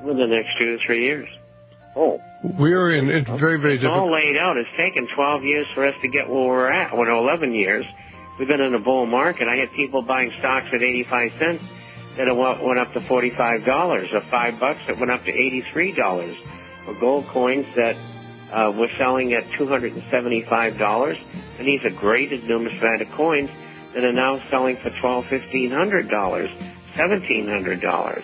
within the next 2 to 3 years. Oh. We're in very, very It's difficult. all laid out. It's taken 12 years for us to get where we're at. Well, no, 11 years. We've been in a bull market. I had people buying stocks at 85 cents that went up to $45, or $5 that went up to $83, or gold coins that were selling at $275, and these are graded numismatic coins that are now selling for $1,200, $1,500, $1,700.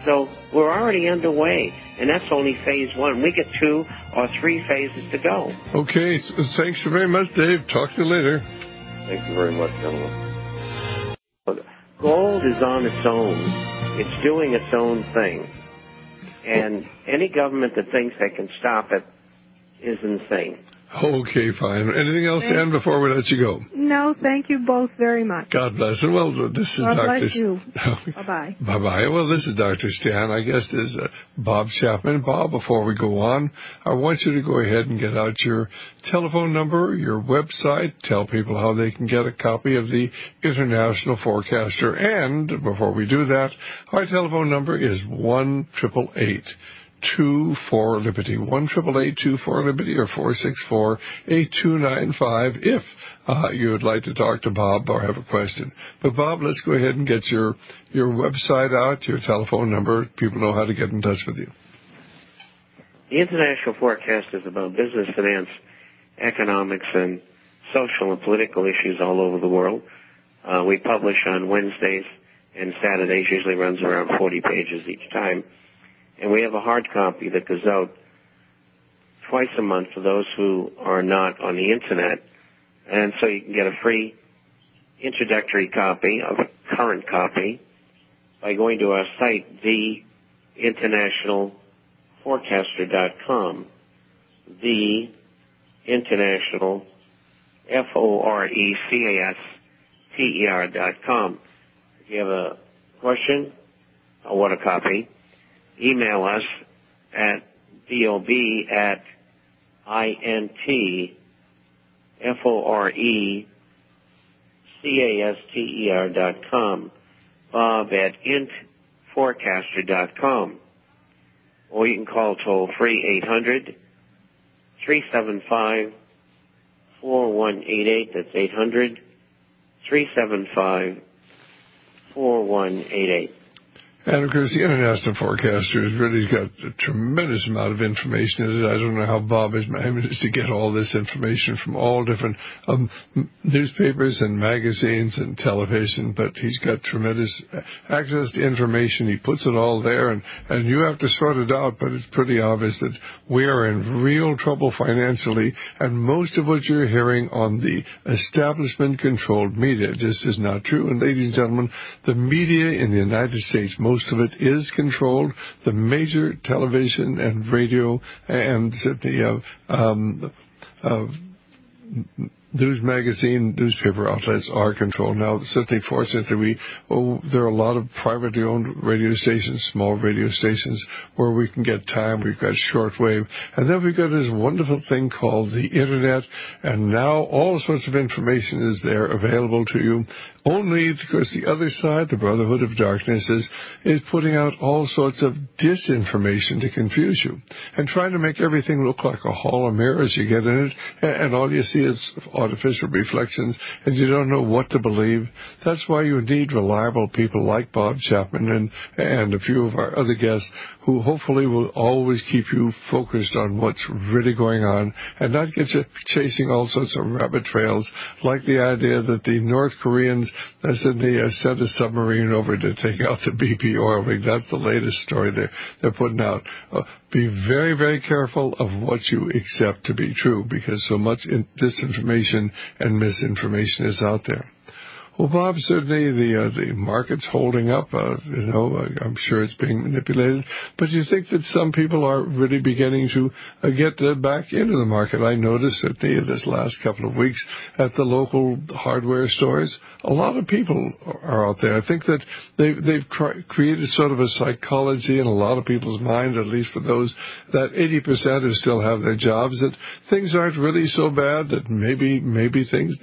So we're already underway, and that's only phase one. We get 2 or 3 phases to go. Okay, so thanks very much, Dave. Talk to you later. Thank you very much, gentlemen. Gold is on its own. It's doing its own thing. And any government that thinks they can stop it is insane. Okay, fine. Anything else, Ann, before we let you go? No, thank you both very much. God bless. And well, this is God Dr. bless you. Bye-bye. Bye-bye. Well, this is Dr. Stan. Our guest is Bob Chapman. Bob, before we go on, I want you to go ahead and get out your telephone number, your website, tell people how they can get a copy of the International Forecaster. And before we do that, our telephone number is 1-888-24-LIBERTY, 1-888-24-LIBERTY, or 464-8295 if you would like to talk to Bob or have a question. But, Bob, let's go ahead and get your website out, your telephone number. People know how to get in touch with you. The International Forecast is about business, finance, economics, and social and political issues all over the world. We publish on Wednesdays and Saturdays, usually runs around 40 pages each time. And we have a hard copy that goes out twice a month for those who are not on the Internet. And so you can get a free introductory copy of a current copy by going to our site, theinternationalforecaster.com. The International, Forecaster.com. If you have a question or want a copy, email us at bob@intforecaster.com, bob@intforecaster.com, or you can call toll-free 800-375-4188. That's 800-375-4188. And, of course, the International Forecaster has really got a tremendous amount of information in it. I don't know how Bob has managed to get all this information from all different newspapers and magazines and television, but he's got tremendous access to information. He puts it all there, and you have to sort it out, but it's pretty obvious that we are in real trouble financially, and most of what you're hearing on the establishment-controlled media just is not true. And, ladies and gentlemen, the media in the United States, most of it is controlled. The major television and radio and the news magazine, newspaper outlets are controlled. Now, certainly, fortunately, there are a lot of privately owned radio stations, small radio stations, where we can get time. We've got shortwave. And then we've got this wonderful thing called the Internet. And now all sorts of information is there available to you. Only because the other side, the Brotherhood of Darkness, is putting out all sorts of disinformation to confuse you and trying to make everything look like a hall of mirrors. You get in it, and all you see is artificial reflections, and you don't know what to believe. That's why you need reliable people like Bob Chapman and a few of our other guests who hopefully will always keep you focused on what's really going on and not get you chasing all sorts of rabbit trails, like the idea that the North Koreans sent a submarine over to take out the BP oil rig. That's the latest story they're putting out. Be very, very careful of what you accept to be true, because so much disinformation and misinformation is out there. Well, Bob, certainly the market's holding up. I'm sure it's being manipulated. But do you think that some people are really beginning to get back into the market? I noticed that this last couple of weeks at the local hardware stores, a lot of people are out there. I think that they've created sort of a psychology in a lot of people's mind, at least for those, that 80% who still have their jobs, that things aren't really so bad, that maybe things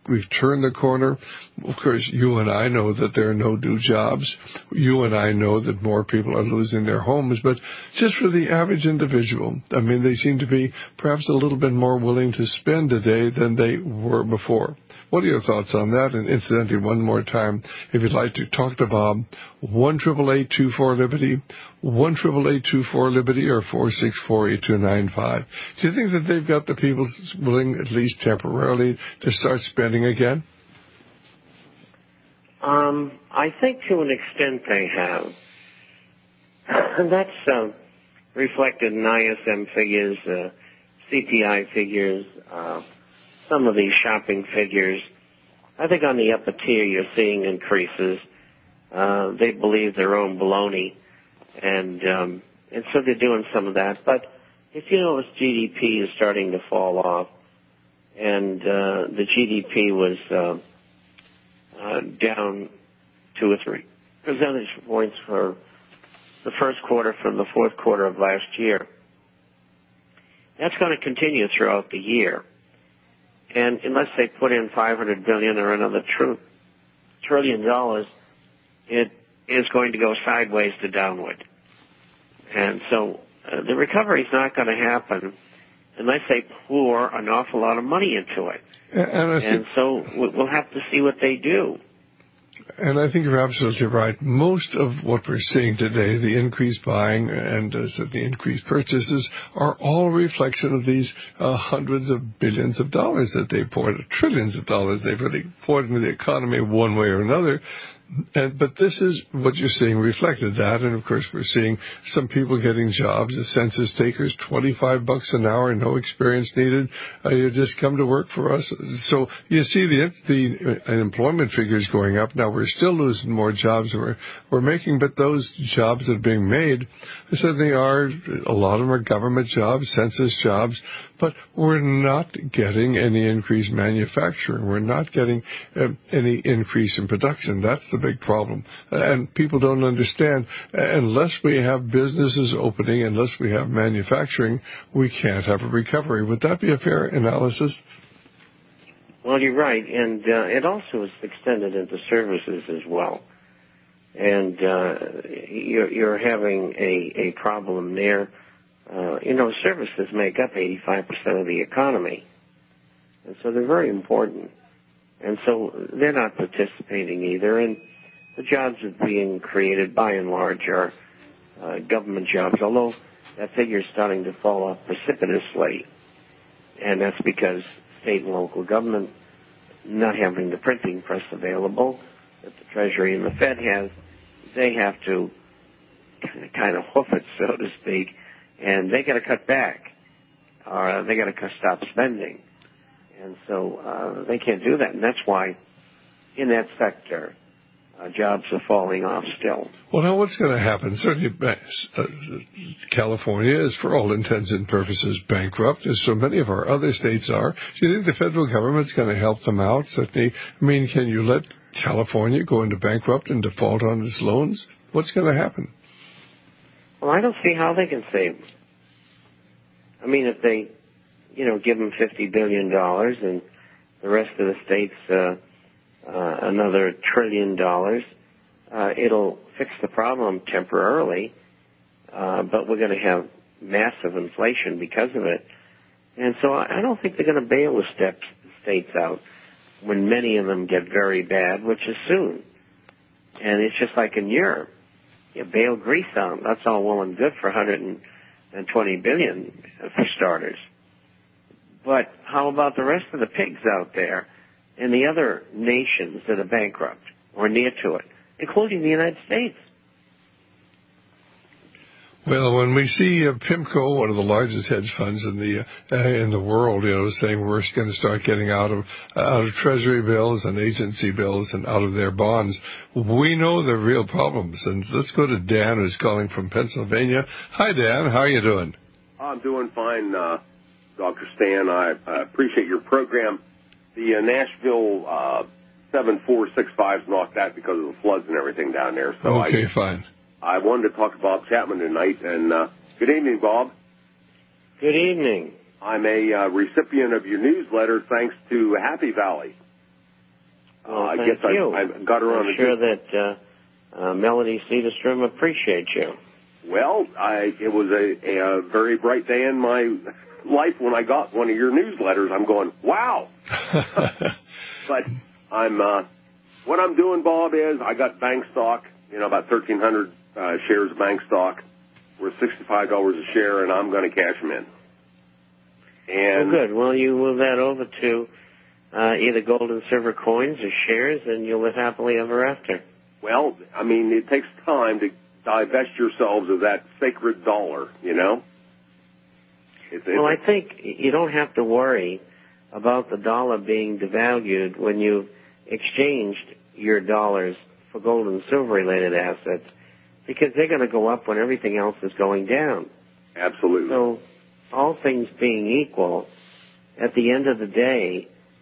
we've turned the corner. Of course, you and I know that there are no new jobs. You and I know that more people are losing their homes. But just for the average individual, I mean, they seem to be perhaps a little bit more willing to spend today than they were before. What are your thoughts on that? And incidentally, one more time, if you'd like to talk to Bob, 1-888-24-LIBERTY, 1-888-24-LIBERTY, or 464-8295. Do you think that they've got the people willing, at least temporarily, to start spending again? I think to an extent they have. And that's reflected in ISM figures, CPI figures, some of these shopping figures. I think on the upper tier you're seeing increases. They believe their own baloney, and so they're doing some of that. But if you notice, GDP is starting to fall off, and the GDP was down 2 or 3 percentage points for the first quarter from the fourth quarter of last year. That's going to continue throughout the year. And unless they put in $500 billion or another $1 trillion, it is going to go sideways to downward. And so the recovery is not going to happen unless they pour an awful lot of money into it. And so we'll have to see what they do. And I think you're absolutely right. Most of what we're seeing today, the increased buying and the increased purchases, are all a reflection of these hundreds of billions of dollars that they poured, trillions of dollars they've really poured into the economy one way or another. But this is what you're seeing reflected, that, and of course we're seeing some people getting jobs as census takers, $25 an hour, no experience needed. You just come to work for us. So you see the unemployment figures going up. Now we're still losing more jobs than we're making, but those jobs that are being made, I said they are, a lot of them are government jobs, census jobs, but we're not getting any increased manufacturing. We're not getting any increase in production. That's the big problem. And people don't understand, unless we have businesses opening, unless we have manufacturing, we can't have a recovery. Would that be a fair analysis? Well, you're right. And it also is extended into services as well. And you're having a problem there. Services make up 85% of the economy. And so they're very important. And so they're not participating either. And the jobs that are being created, by and large, are government jobs, although that figure is starting to fall off precipitously. And that's because state and local government not having the printing press available that the Treasury and the Fed has, they have to kind of hoof it, so to speak, and they got to cut back, or they got to stop spending. And so they can't do that, and that's why in that sector jobs are falling off still. Well, now what's going to happen? Certainly California is, for all intents and purposes, bankrupt, as so many of our other states are. Do you think the federal government's going to help them out? Certainly, I mean, can you let California go into bankrupt and default on its loans? What's going to happen? Well, I don't see how they can save them. I mean, if they, give them $50 billion and the rest of the states another $1 trillion, it'll fix the problem temporarily, but we're going to have massive inflation because of it. And so I don't think they're going to bail the states out when many of them get very bad, which is soon. And it's just like in Europe. You bail Greece out. That's all well and good for $120 billion for starters. But how about the rest of the pigs out there and the other nations that are bankrupt or near to it, including the United States? Well, when we see PIMCO, one of the largest hedge funds in the world, saying we're going to start getting out of Treasury bills and agency bills and out of their bonds, we know the real problems. And let's go to Dan, who's calling from Pennsylvania. Hi, Dan. How are you doing? I'm doing fine, Dr. Stan. I appreciate your program. The Nashville 7465's knocked out because of the floods and everything down there. So okay, fine. I wanted to talk to Bob Chapman tonight, and good evening, Bob. Good evening. I'm a recipient of your newsletter thanks to Happy Valley. I guess I got her on I'm sure that Melody Cedarstrom appreciates you. Well, it was a very bright day in my life when I got one of your newsletters. I'm going, wow. But what I'm doing, Bob, is I got bank stock, about 1,300 shares of bank stock worth $65 a share, and I'm going to cash them in. And good. Well, you move that over to either gold and silver coins or shares, and you'll live happily ever after. Well, I mean, it takes time to divest yourselves of that sacred dollar, Well, I think you don't have to worry about the dollar being devalued when you've exchanged your dollars for gold and silver-related assets, because they're going to go up when everything else is going down. Absolutely. So all things being equal, at the end of the day,